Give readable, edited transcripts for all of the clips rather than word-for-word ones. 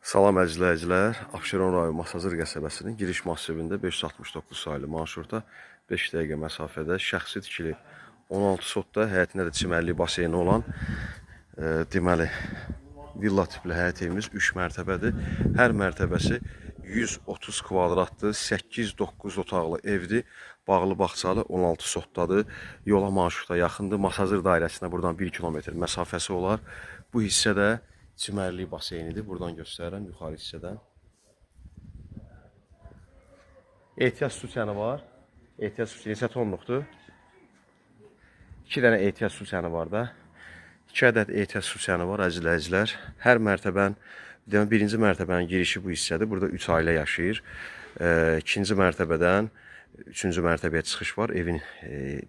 Salam əzizləyicilər, Abşeron rayon Masazır qəsəbəsinin giriş massivində 569 saylı marşruta 5 dəqiqə məsafədə şəxsi tikili 16 sotda həyətində də çimərlik baseyni olan deməli villa tipli həyət evimiz 3 mərtəbədir. Hər mərtəbəsi 130 kvadratdır, 8-9 otaqlı evdir, bağlı bağçalı 16 sotdadır. Yola marşruta yaxındır, Masazır dairəsinə buradan 1 kilometr məsafəsi olar. Bu hissədə çimərlik baseynidir. Buradan göstərirəm yuxarı hissədən. Ehtiyac su çəni var. Ehtiyac su neçə tonluqdur? 2 dənə ehtiyac su çəni var da. 2 ədəd ehtiyac su çəni var əzizləyicilər. Hər mərtəbənin, birinci mərtəbənin girişi bu hissədir. Burada 3 ailə yaşayır. İkinci mərtəbədən 3-cü mərtəbəyə çıxış var. Evin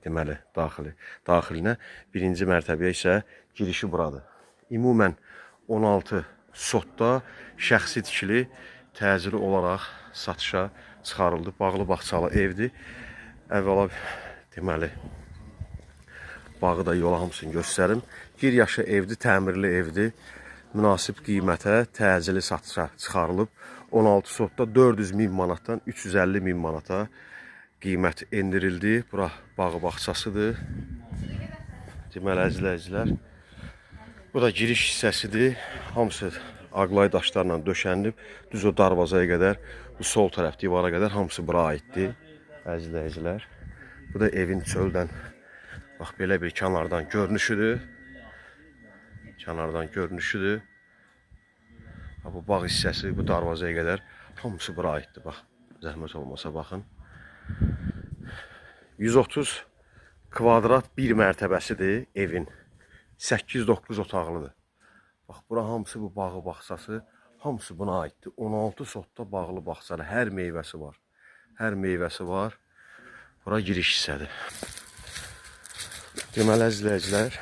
deməli daxilinə. Birinci mərtəbəyə isə girişi buradır. Ümumən 16 sotda şəxsi tikili təcili olaraq satışa çıxarıldı. Bağlı bağçalı evdir. Əvvəla deməli bağı da yola hamısını göstərim. 1 yaşı evdir, təmirli evdir. Münasib qiymətə təcili satışa çıxarılıb. 16 sotda 400.000 manatdan 350.000 manata qiymət endirildi. Bura bağı bağçasıdır. Deməli əzizləyicilər, bu da giriş hissəsidir. Hamısı ağlay daşlarla döşənilib. Düz o darvazaya qədər, bu sol tərəf divara qədər hamısı bura aiddir. Əzizləyicilər. Bu da evin çöldən, bax belə bir kənardan görünüşüdür. Kənardan görünüşüdür. Bu bağ hissəsi, bu darvazaya qədər hamısı bura aiddir. Bax, zəhmət olmasa baxın. 130 kvadrat bir mərtəbəsidir evin. 8-9 otaqlıdır. Bax, bura hamısı bu bağı bağçası, hamısı buna aiddir. 16 sotda bağlı bağçalı, hər meyvəsi var. Hər meyvəsi var. Bura giriş hissədir. Deməli əzizləyicilər,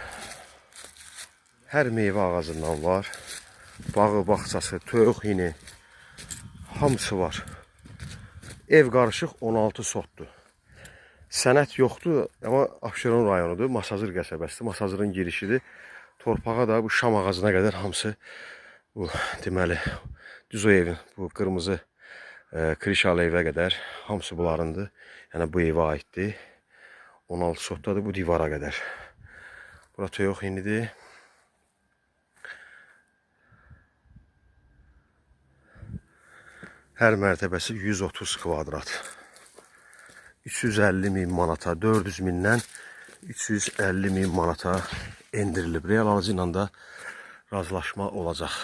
hər meyvə ağacından var. Bağı, bağçası, toyuq hini, hamısı var. Ev qarışıq 16 sotdur. Sənət yoxdur, amma Abşeron rayonudur, Masazır qəsəbəsidir, Masazırın girişidir. Torpağa da bu şam ağacına qədər hamısı bu deməli düz o evin, bu qırmızı krişalı evə qədər hamısı bunlarındır. Yəni bu evə aiddir. 16 sotdadır bu divara qədər. Bura toyuq hinidir. Hər mərtəbəsi 130 kvadrat. 350.000 manata, 400.000-dən 350.000 manata endirilib. Real alıcı ilə də razılaşma olacaq.